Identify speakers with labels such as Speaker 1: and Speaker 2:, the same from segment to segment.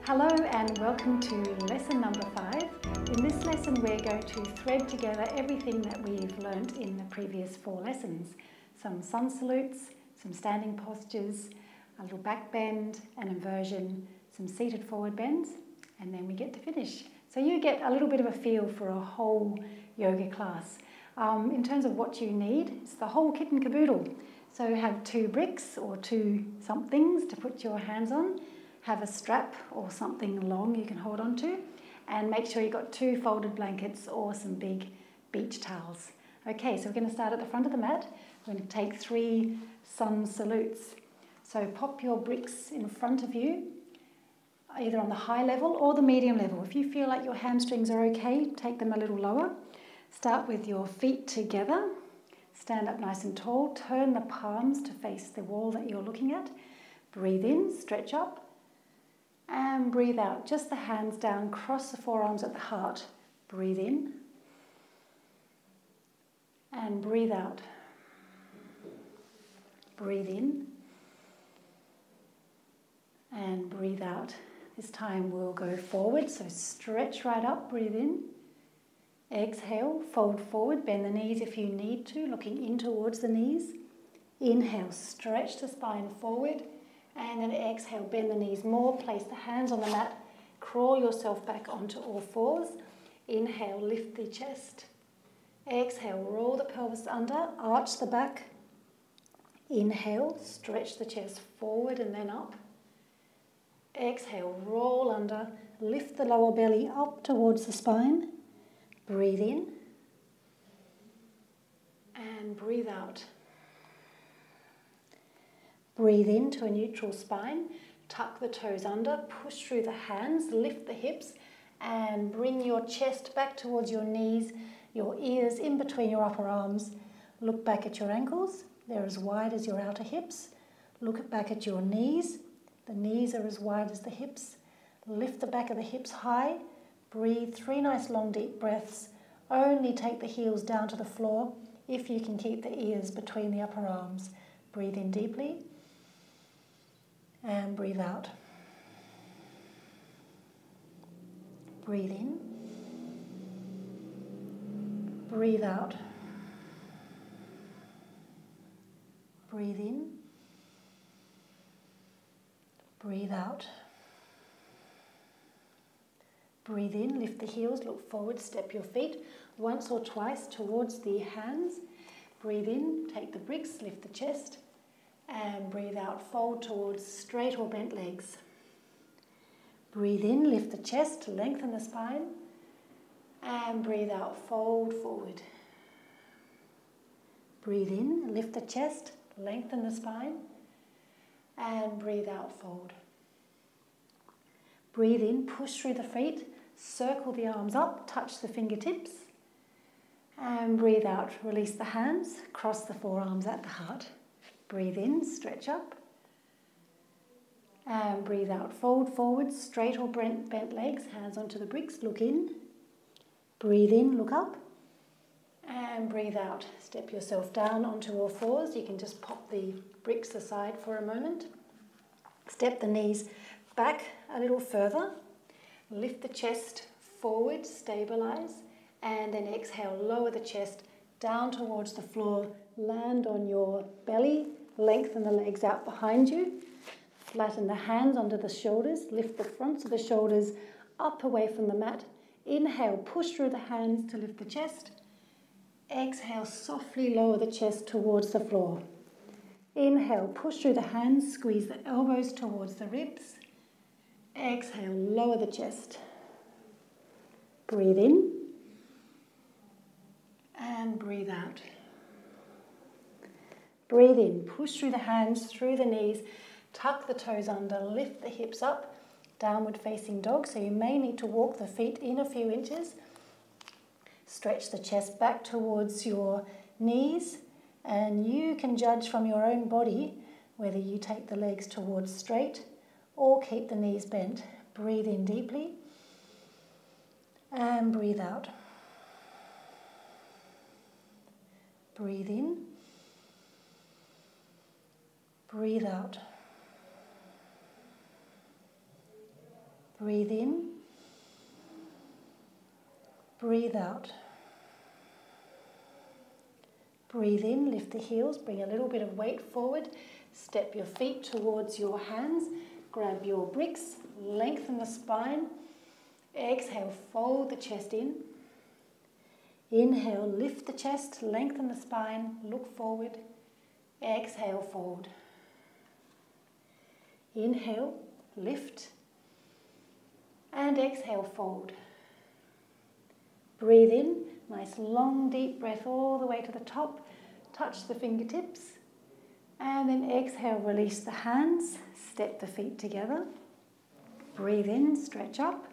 Speaker 1: Hello and welcome to lesson number 5. In this lesson we're going to thread together everything that we've learnt in the previous 4 lessons. Some sun salutes, some standing postures, a little back bend, an inversion, some seated forward bends, and then we get to finish. So you get a little bit of a feel for a whole yoga class. In terms of what you need, it's the whole kit and caboodle. So have 2 bricks or 2 somethings to put your hands on. Have a strap or something long you can hold on to, and make sure you've got 2 folded blankets or some big beach towels. Okay, so we're going to start at the front of the mat. We're going to take 3 sun salutes. So pop your bricks in front of you, either on the high level or the medium level. If you feel like your hamstrings are okay, take them a little lower. Start with your feet together. Stand up nice and tall. Turn the palms to face the wall that you're looking at. Breathe in, stretch up. And breathe out. Just the hands down, cross the forearms at the heart. Breathe in. And breathe out. Breathe in. And breathe out. This time we'll go forward, so stretch right up, breathe in. Exhale, fold forward, bend the knees if you need to, looking in towards the knees. Inhale, stretch the spine forward. And then exhale, bend the knees more, place the hands on the mat, crawl yourself back onto all fours. Inhale, lift the chest. Exhale, roll the pelvis under, arch the back. Inhale, stretch the chest forward and then up. Exhale, roll under, lift the lower belly up towards the spine. Breathe in. And breathe out. Breathe into a neutral spine, tuck the toes under, push through the hands, lift the hips, and bring your chest back towards your knees, your ears in between your upper arms. Look back at your ankles, they're as wide as your outer hips. Look back at your knees, the knees are as wide as the hips. Lift the back of the hips high, breathe 3 nice long deep breaths. Only take the heels down to the floor if you can keep the ears between the upper arms. Breathe in deeply. And breathe out. Breathe in. Breathe out. Breathe in. Breathe out. Breathe in, lift the heels, look forward, step your feet once or twice towards the hands. Breathe in, take the bricks, lift the chest. And breathe out, fold towards straight or bent legs. Breathe in, lift the chest, lengthen the spine. And breathe out, fold forward. Breathe in, lift the chest, lengthen the spine. And breathe out, fold. Breathe in, push through the feet, circle the arms up, touch the fingertips. And breathe out, release the hands, cross the forearms at the heart. Breathe in, stretch up. And breathe out, fold forward, straight or bent legs, hands onto the bricks, look in. Breathe in, look up. And breathe out, step yourself down onto all fours. You can just pop the bricks aside for a moment. Step the knees back a little further. Lift the chest forward, stabilize. And then exhale, lower the chest down towards the floor. Land on your belly. Lengthen the legs out behind you. Flatten the hands onto the shoulders. Lift the fronts of the shoulders up away from the mat. Inhale, push through the hands to lift the chest. Exhale, softly lower the chest towards the floor. Inhale, push through the hands, squeeze the elbows towards the ribs. Exhale, lower the chest. Breathe in. And breathe out. Breathe in, push through the hands, through the knees, tuck the toes under, lift the hips up, downward facing dog. So you may need to walk the feet in a few inches. Stretch the chest back towards your knees, and you can judge from your own body whether you take the legs towards straight or keep the knees bent. Breathe in deeply and breathe out. Breathe in. Breathe out. Breathe in. Breathe out. Breathe in, lift the heels, bring a little bit of weight forward. Step your feet towards your hands. Grab your bricks, lengthen the spine. Exhale, fold the chest in. Inhale, lift the chest, lengthen the spine, look forward. Exhale, fold. Inhale, lift. And exhale, fold. Breathe in, nice long deep breath all the way to the top. Touch the fingertips. And then exhale, release the hands. Step the feet together. Breathe in, stretch up.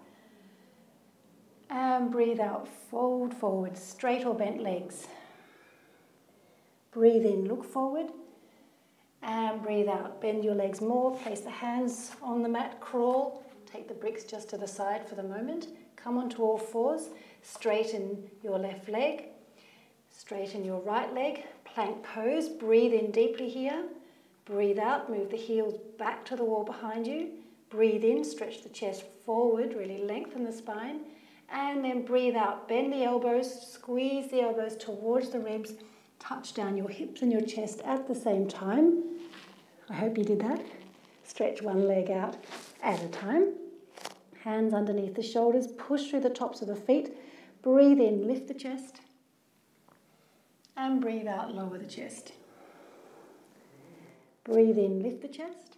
Speaker 1: And breathe out, fold forward, straight or bent legs. Breathe in, look forward. And breathe out, bend your legs more. Place the hands on the mat, crawl. Take the bricks just to the side for the moment. Come onto all fours. Straighten your left leg. Straighten your right leg. Plank pose. Breathe in deeply here. Breathe out. Move the heels back to the wall behind you. Breathe in. Stretch the chest forward. Really lengthen the spine. And then breathe out. Bend the elbows. Squeeze the elbows towards the ribs. Touch down your hips and your chest at the same time. I hope you did that. Stretch one leg out at a time. Hands underneath the shoulders. Push through the tops of the feet. Breathe in, lift the chest. And breathe out, lower the chest. Breathe in, lift the chest.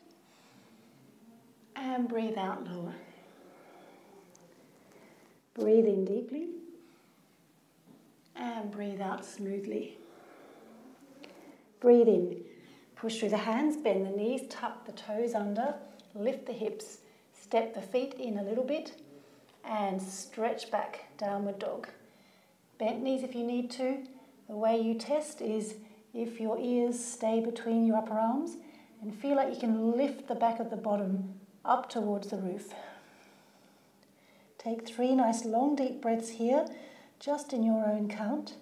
Speaker 1: And breathe out, lower. Breathe in deeply. And breathe out smoothly. Breathe in. Push through the hands, bend the knees, tuck the toes under, lift the hips, step the feet in a little bit, and stretch back, downward dog. Bent knees if you need to. The way you test is if your ears stay between your upper arms and feel like you can lift the back of the bottom up towards the roof. Take 3 nice long deep breaths here, just in your own count.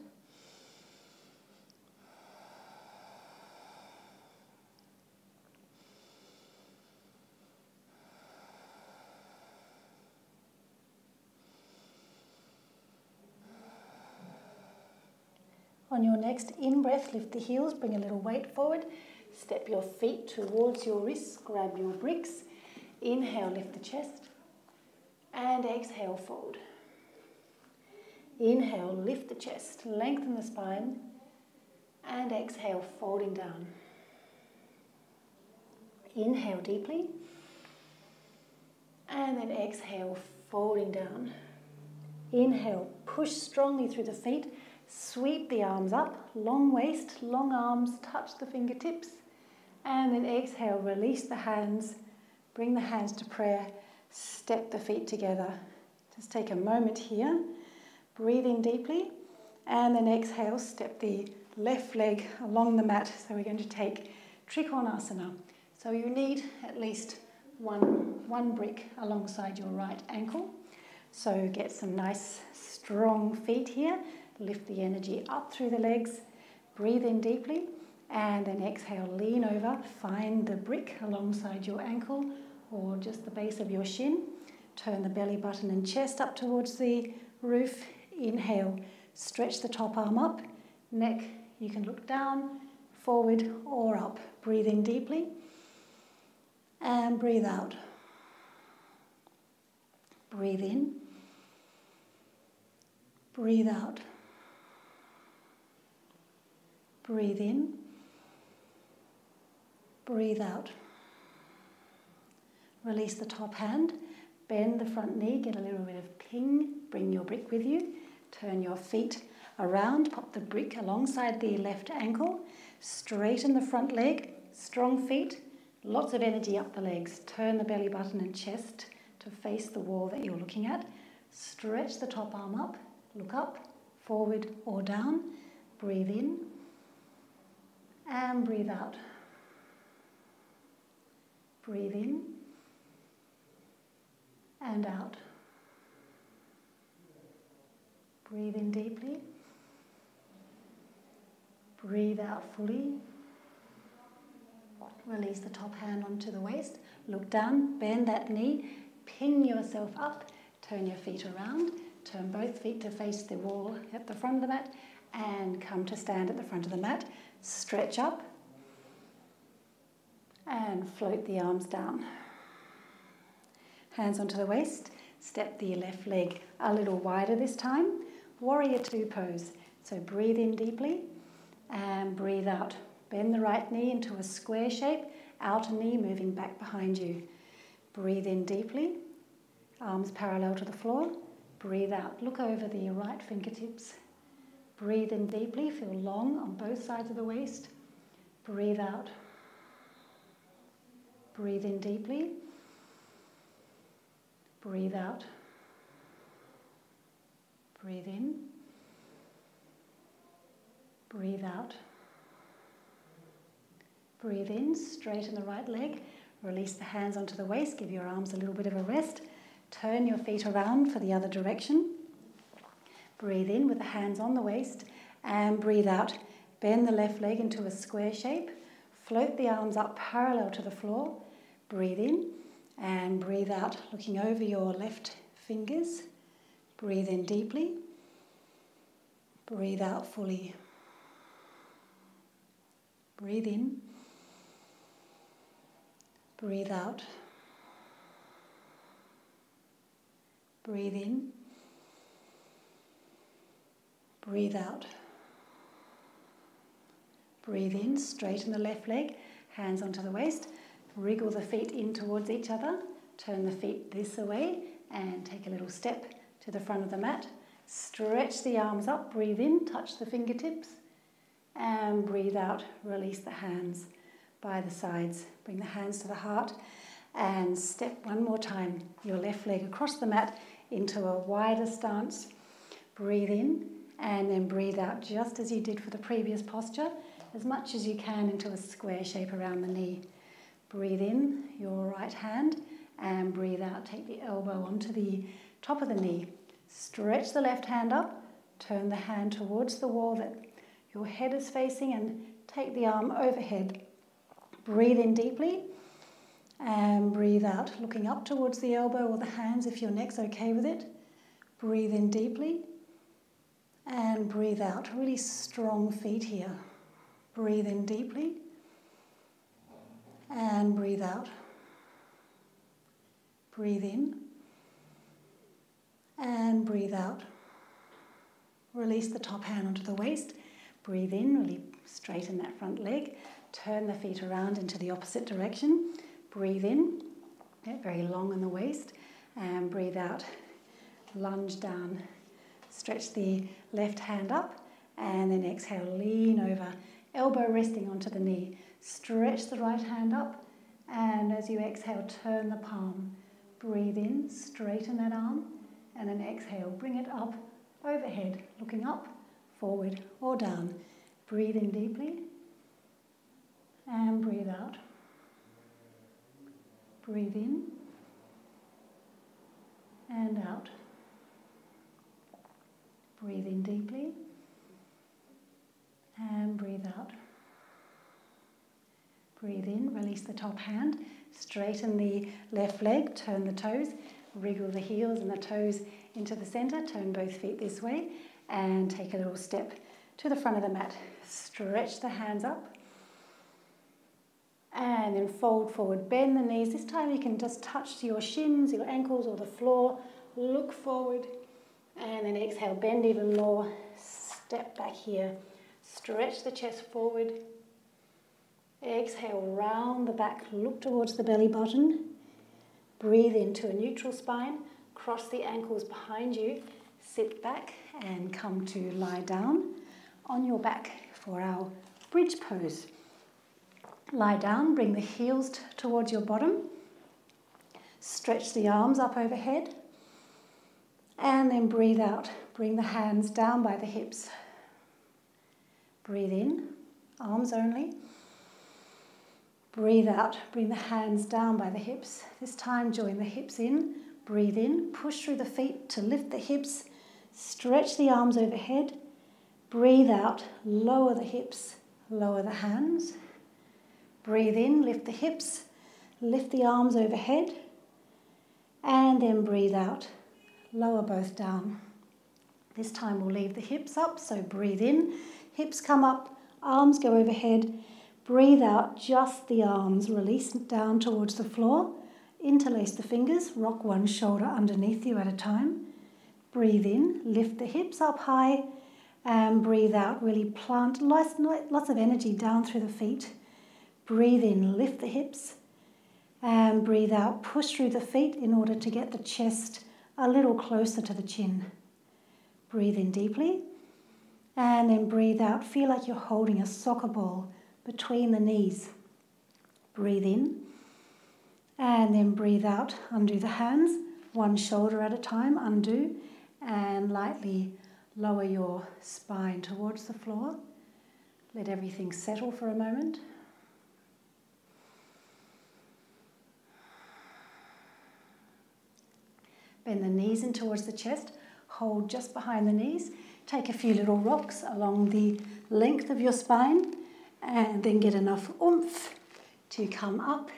Speaker 1: On your next in-breath, lift the heels, bring a little weight forward. Step your feet towards your wrists, grab your bricks. Inhale, lift the chest. And exhale, fold. Inhale, lift the chest, lengthen the spine. And exhale, folding down. Inhale deeply. And then exhale, folding down. Inhale, push strongly through the feet. Sweep the arms up, long waist, long arms, touch the fingertips. And then exhale, release the hands, bring the hands to prayer, step the feet together. Just take a moment here, breathe in deeply, and then exhale, step the left leg along the mat. So we're going to take Trikonasana. So you need at least one brick alongside your right ankle. So get some nice strong feet here. Lift the energy up through the legs, breathe in deeply, and then exhale, lean over, find the brick alongside your ankle or just the base of your shin. Turn the belly button and chest up towards the roof. Inhale, stretch the top arm up, neck, you can look down, forward or up. Breathe in deeply and breathe out. Breathe in, breathe out. Breathe in, breathe out. Release the top hand, bend the front knee, get a little bit of ping, bring your brick with you. Turn your feet around, pop the brick alongside the left ankle, straighten the front leg, strong feet, lots of energy up the legs. Turn the belly button and chest to face the wall that you're looking at. Stretch the top arm up, look up, forward or down. Breathe in. And breathe out. Breathe in and out. Breathe in deeply. Breathe out fully. Release the top hand onto the waist. Look down, bend that knee, pin yourself up, turn your feet around, turn both feet to face the wall at the front of the mat, and come to stand at the front of the mat. Stretch up and float the arms down. Hands onto the waist, step the left leg a little wider this time. Warrior two pose. So breathe in deeply and breathe out. Bend the right knee into a square shape, outer knee moving back behind you. Breathe in deeply, arms parallel to the floor. Breathe out, look over the right fingertips. Breathe in deeply, feel long on both sides of the waist. Breathe out. Breathe in deeply. Breathe out. Breathe in. Breathe out. Breathe in, straighten the right leg. Release the hands onto the waist, give your arms a little bit of a rest. Turn your feet around for the other direction. Breathe in with the hands on the waist and breathe out. Bend the left leg into a square shape. Float the arms up parallel to the floor. Breathe in and breathe out, looking over your left fingers. Breathe in deeply. Breathe out fully. Breathe in. Breathe out. Breathe in. Breathe out. Breathe in, straighten the left leg, hands onto the waist. Wriggle the feet in towards each other. Turn the feet this way and take a little step to the front of the mat. Stretch the arms up, breathe in, touch the fingertips. And breathe out, release the hands by the sides. Bring the hands to the heart and step one more time. Your left leg across the mat into a wider stance. Breathe in and then breathe out just as you did for the previous posture, as much as you can into a square shape around the knee. Breathe in your right hand and breathe out. Take the elbow onto the top of the knee. Stretch the left hand up. Turn the hand towards the wall that your head is facing and take the arm overhead. Breathe in deeply and breathe out, looking up towards the elbow or the hands if your neck's okay with it. Breathe in deeply and breathe out. Really strong feet here. Breathe in deeply and breathe out. Breathe in and breathe out. Release the top hand onto the waist. Breathe in, really straighten that front leg. Turn the feet around into the opposite direction. Breathe in, get very long in the waist, and breathe out. Lunge down. Stretch the left hand up, and then exhale, lean over. Elbow resting onto the knee. Stretch the right hand up, and as you exhale, turn the palm. Breathe in, straighten that arm, and then exhale, bring it up, overhead, looking up, forward or down. Breathe in deeply, and breathe out. Breathe in, and out. Breathe in deeply, and breathe out. Breathe in, release the top hand, straighten the left leg, turn the toes, wriggle the heels and the toes into the center, turn both feet this way, and take a little step to the front of the mat. Stretch the hands up, and then fold forward, bend the knees. This time you can just touch your shins, your ankles or the floor, look forward, and then exhale, bend even more, step back here, stretch the chest forward, exhale, round the back, look towards the belly button, breathe into a neutral spine, cross the ankles behind you, sit back and come to lie down on your back for our bridge pose. Lie down, bring the heels towards your bottom, stretch the arms up overhead, and then breathe out. Bring the hands down by the hips. Breathe in, arms only. Breathe out, bring the hands down by the hips. This time join the hips in, breathe in, push through the feet to lift the hips, stretch the arms overhead, breathe out, lower the hips, lower the hands. Breathe in, lift the hips, lift the arms overhead, And then breathe out. Lower both down. This time we'll leave the hips up, so breathe in. Hips come up, arms go overhead. Breathe out, just the arms. Release down towards the floor. Interlace the fingers, rock one shoulder underneath you at a time. Breathe in, lift the hips up high, and breathe out. Really plant lots of energy down through the feet. Breathe in, lift the hips, and breathe out. Push through the feet in order to get the chest a little closer to the chin. Breathe in deeply, and then breathe out. Feel like you're holding a soccer ball between the knees. Breathe in, and then breathe out. Undo the hands, one shoulder at a time, undo, and lightly lower your spine towards the floor. Let everything settle for a moment. Bend the knees in towards the chest. Hold just behind the knees. Take a few little rocks along the length of your spine, and then get enough oomph to come up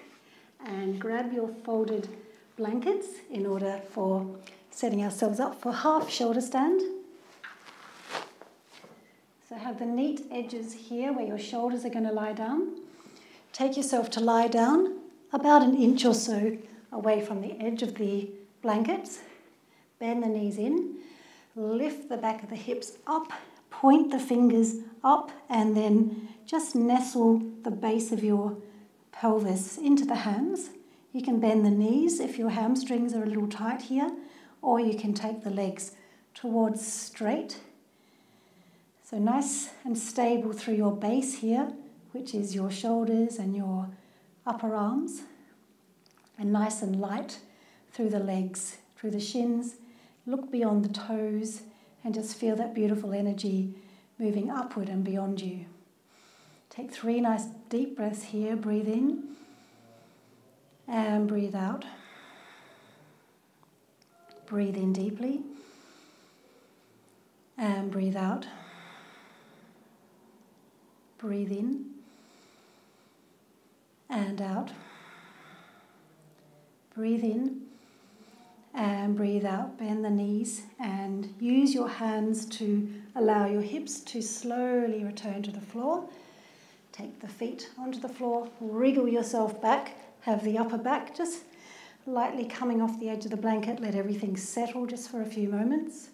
Speaker 1: and grab your folded blankets in order for setting ourselves up for half shoulder stand. So have the neat edges here where your shoulders are going to lie down. Take yourself to lie down about an inch or so away from the edge of the blankets. Bend the knees in. Lift the back of the hips up. Point the fingers up, and then just nestle the base of your pelvis into the hands. You can bend the knees if your hamstrings are a little tight here, or you can take the legs towards straight. So nice and stable through your base here, which is your shoulders and your upper arms, and nice and light through the legs, through the shins. Look beyond the toes and just feel that beautiful energy moving upward and beyond you. Take 3 nice deep breaths here. Breathe in and breathe out. Breathe in deeply and breathe out. Breathe in and out. Breathe in and breathe out. Bend the knees and use your hands to allow your hips to slowly return to the floor. Take the feet onto the floor, wriggle yourself back, have the upper back just lightly coming off the edge of the blanket. Let everything settle just for a few moments.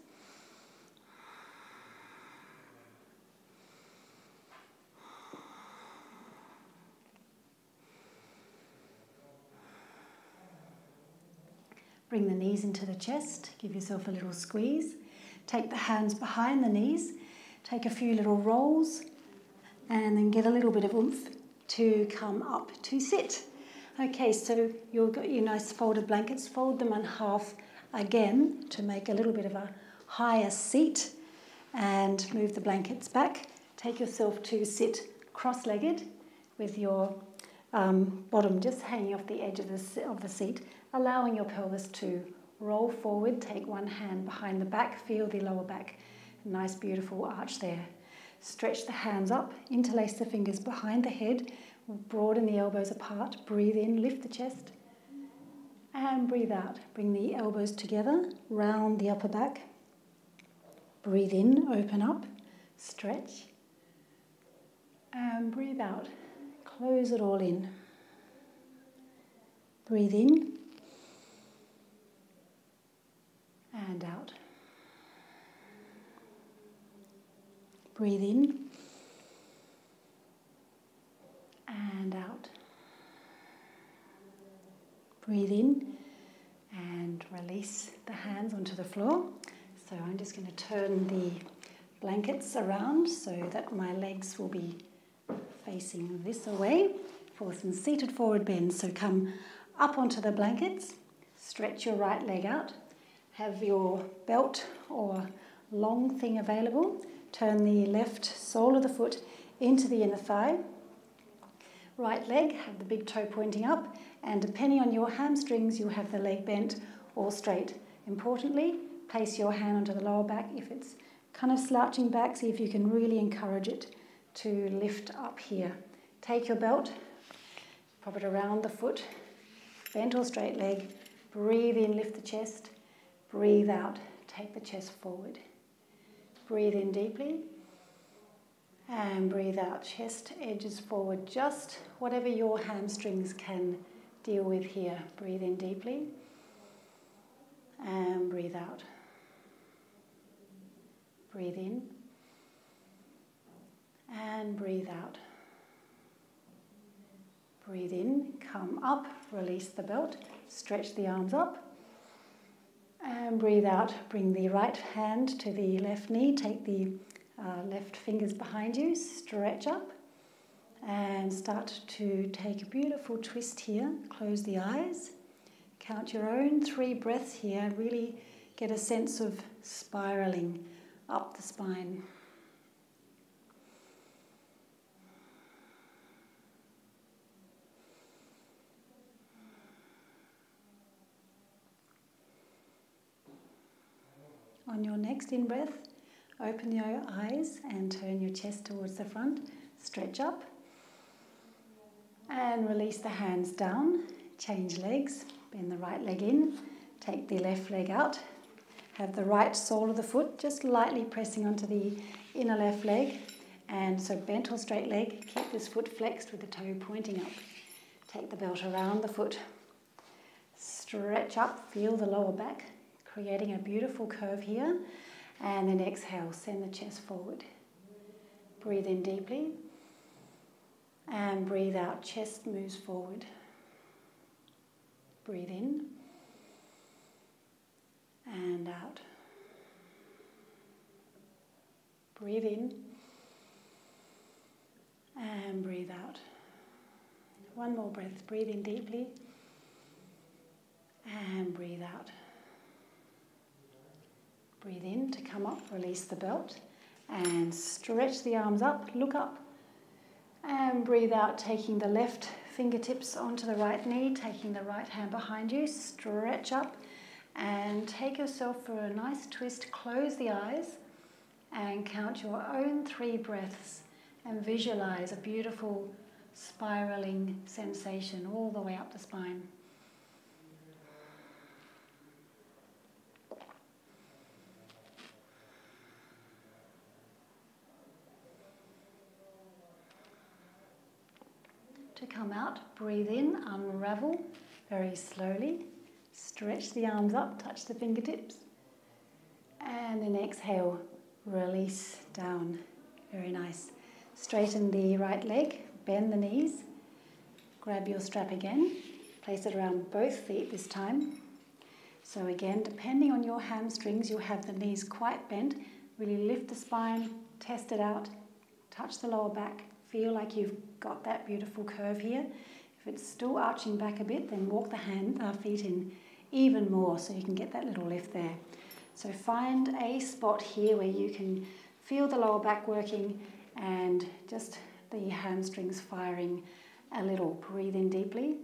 Speaker 1: Bring the knees into the chest, give yourself a little squeeze. Take the hands behind the knees, take a few little rolls, and then get a little bit of oomph to come up to sit. Okay, so you've got your nice folded blankets, fold them in half again to make a little bit of a higher seat, and move the blankets back. Take yourself to sit cross-legged with your bottom just hanging off the edge of the seat, allowing your pelvis to roll forward. Take one hand behind the back, feel the lower back. Nice beautiful arch there. Stretch the hands up, interlace the fingers behind the head, broaden the elbows apart. Breathe in, lift the chest, and breathe out. Bring the elbows together, round the upper back. Breathe in, open up, stretch, and breathe out. Close it all in. Breathe in and out. Breathe in and out. Breathe in and release the hands onto the floor. So I'm just going to turn the blankets around so that my legs will be facing this way for some seated forward bend. So come up onto the blankets, stretch your right leg out, have your belt or long thing available. Turn the left sole of the foot into the inner thigh. Right leg, have the big toe pointing up, and depending on your hamstrings, you'll have the leg bent or straight. Importantly, place your hand onto the lower back. If it's kind of slouching back, see if you can really encourage it to lift up here. Take your belt, pop it around the foot, bent or straight leg, Breathe in, lift the chest. Breathe out, take the chest forward. Breathe in deeply. And breathe out, chest edges forward, just whatever your hamstrings can deal with here. Breathe in deeply. And breathe out. Breathe in. And breathe out. Breathe in, come up, release the belt, stretch the arms up. And breathe out, bring the right hand to the left knee, take the left fingers behind you, stretch up. And start to take a beautiful twist here. Close the eyes. Count your own 3 breaths here. Really get a sense of spiraling up the spine. On your next in-breath, open your eyes and turn your chest towards the front. Stretch up. And release the hands down. Change legs. Bend the right leg in. Take the left leg out. Have the right sole of the foot just lightly pressing onto the inner left leg. And so bent or straight leg. Keep this foot flexed with the toe pointing up. Take the belt around the foot. Stretch up. Feel the lower back, creating a beautiful curve here. And then exhale. Send the chest forward. Breathe in deeply. And breathe out, chest moves forward. Breathe in. And out. Breathe in. And breathe out. One more breath, breathe in deeply. And breathe out. Breathe in to come up, release the belt. And stretch the arms up, look up. And breathe out, taking the left fingertips onto the right knee, taking the right hand behind you, stretch up and take yourself for a nice twist. Close the eyes and count your own 3 breaths and visualize a beautiful spiraling sensation all the way up the spine. To come out, breathe in, unravel very slowly. Stretch the arms up, touch the fingertips. And then exhale, release down. Very nice. Straighten the right leg, bend the knees. Grab your strap again. Place it around both feet this time. So again, depending on your hamstrings, you'll have the knees quite bent. Really lift the spine, test it out, touch the lower back. Feel like you've got that beautiful curve here. If it's still arching back a bit, then walk the feet in even more so you can get that little lift there. So find a spot here where you can feel the lower back working and just the hamstrings firing a little. Breathe in deeply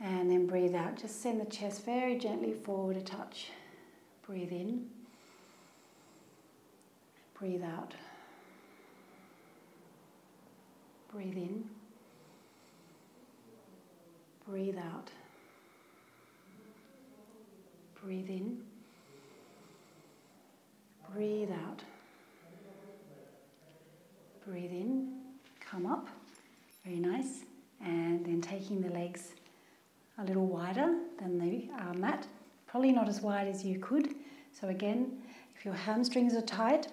Speaker 1: and then breathe out. Just send the chest very gently forward a touch. Breathe in. Breathe out. Breathe in. Breathe out. Breathe in. Breathe out. Breathe in. Come up. Very nice. And then taking the legs a little wider than the mat. Probably not as wide as you could. So again, if your hamstrings are tight,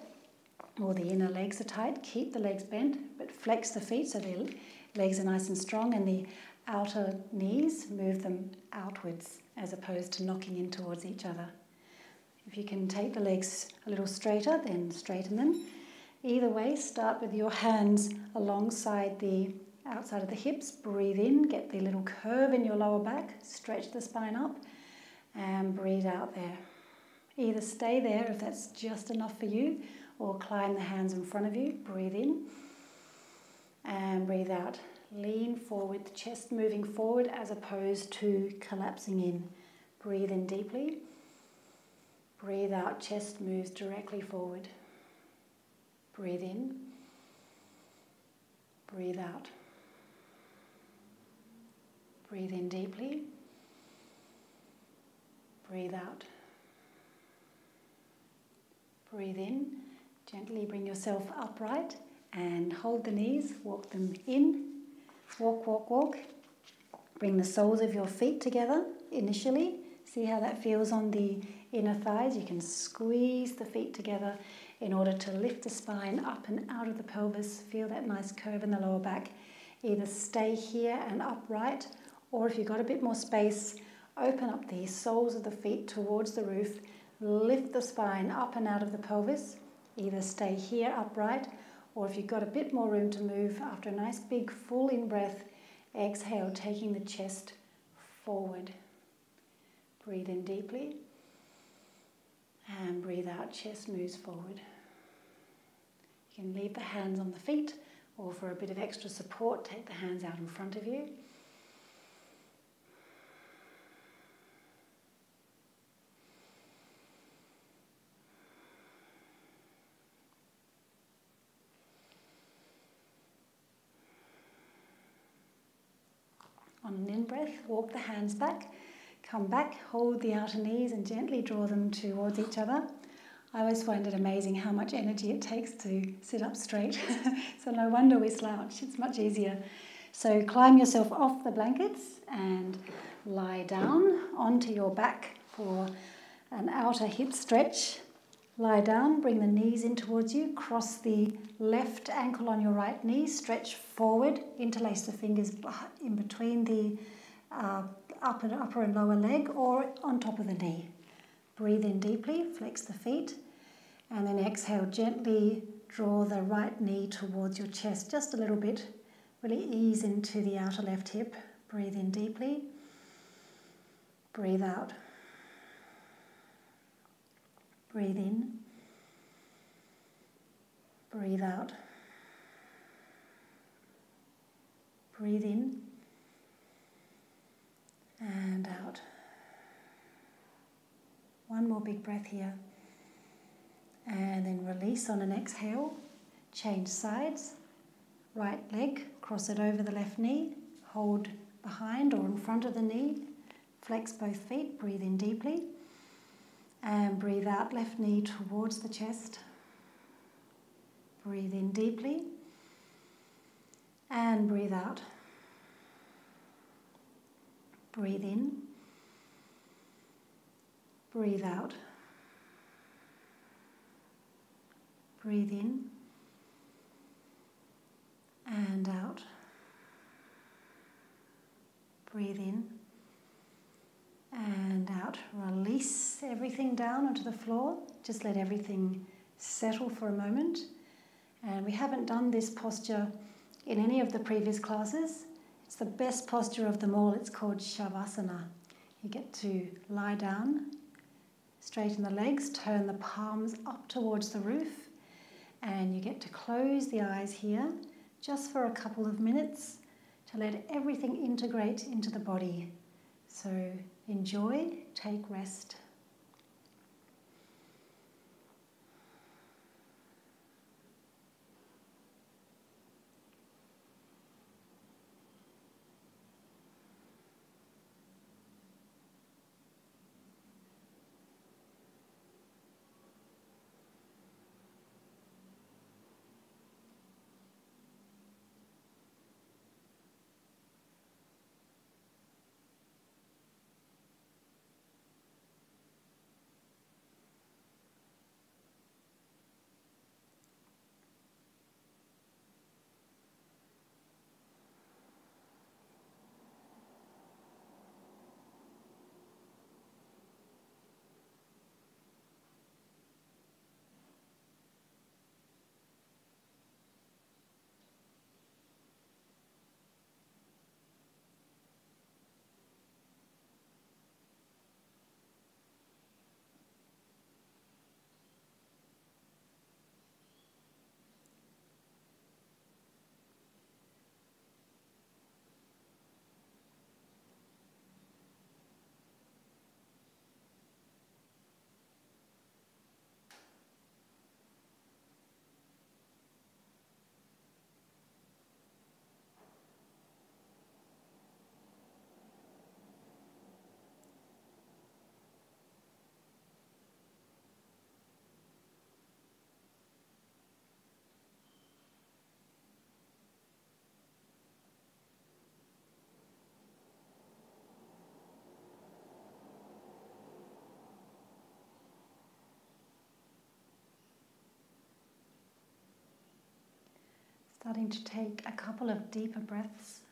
Speaker 1: or the inner legs are tight, keep the legs bent, but flex the feet so the legs are nice and strong, and the outer knees, move them outwards as opposed to knocking in towards each other. If you can take the legs a little straighter, then straighten them. Either way, start with your hands alongside the outside of the hips. Breathe in, get the little curve in your lower back, stretch the spine up, and breathe out there. Either stay there if that's just enough for you, or climb the hands in front of you. Breathe in and breathe out. Lean forward, the chest moving forward as opposed to collapsing in. Breathe in deeply. Breathe out, chest moves directly forward. Breathe in. Breathe out. Breathe in deeply. Breathe out. Breathe in. Gently bring yourself upright and hold the knees. Walk them in. Walk, walk, walk. Bring the soles of your feet together initially. See how that feels on the inner thighs. You can squeeze the feet together in order to lift the spine up and out of the pelvis. Feel that nice curve in the lower back. Either stay here and upright, or if you've got a bit more space, open up the soles of the feet towards the roof. Lift the spine up and out of the pelvis. Either stay here upright, or if you've got a bit more room to move, after a nice big full in breath, exhale, taking the chest forward. Breathe in deeply. And breathe out, chest moves forward. You can leave the hands on the feet, or for a bit of extra support, take the hands out in front of you. On an in-breath, walk the hands back, come back, hold the outer knees and gently draw them towards each other. I always find it amazing how much energy it takes to sit up straight. So no wonder we slouch, it's much easier. So climb yourself off the blankets and lie down onto your back for an outer hip stretch. Lie down, bring the knees in towards you, cross the left ankle on your right knee, stretch forward, interlace the fingers in between the upper and lower leg or on top of the knee. Breathe in deeply, flex the feet, and then exhale, gently draw the right knee towards your chest just a little bit. Really ease into the outer left hip. Breathe in deeply. Breathe out. Breathe in. Breathe out. Breathe in. And out. One more big breath here. And then release on an exhale. Change sides. Right leg, cross it over the left knee. Hold behind or in front of the knee. Flex both feet. Breathe in deeply. And breathe out, left knee towards the chest. Breathe in deeply. And breathe out. Breathe in. Breathe out. Breathe in. And out. Breathe in. And out. Release everything down onto the floor. Just let everything settle for a moment. And we haven't done this posture in any of the previous classes. It's the best posture of them all. It's called Shavasana. You get to lie down, straighten the legs, turn the palms up towards the roof, and you get to close the eyes here just for a couple of minutes to let everything integrate into the body. So enjoy, take rest. Starting to take a couple of deeper breaths.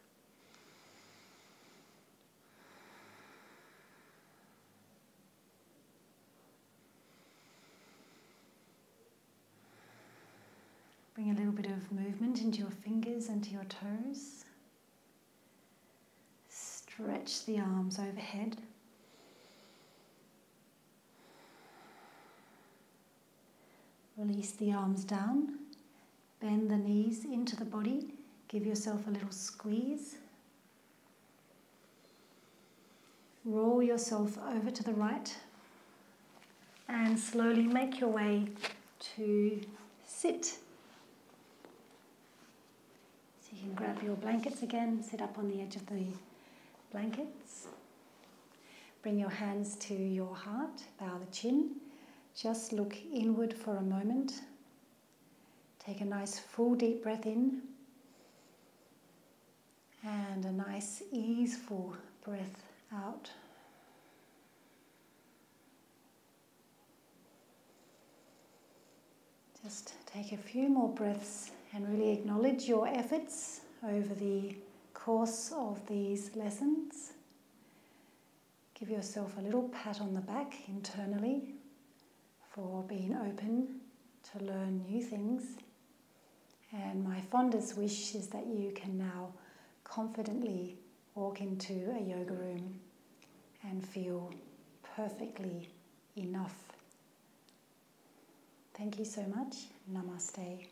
Speaker 1: Bring a little bit of movement into your fingers and to your toes. Stretch the arms overhead. Release the arms down. Bend the knees into the body. Give yourself a little squeeze. Roll yourself over to the right. And slowly make your way to sit. So you can grab your blankets again, sit up on the edge of the blankets. Bring your hands to your heart, bow the chin. Just look inward for a moment. Take a nice full deep breath in. And a nice easeful breath out. Just take a few more breaths and really acknowledge your efforts over the course of these lessons. Give yourself a little pat on the back internally for being open to learn new things. And my fondest wish is that you can now confidently walk into a yoga room and feel perfectly enough. Thank you so much. Namaste.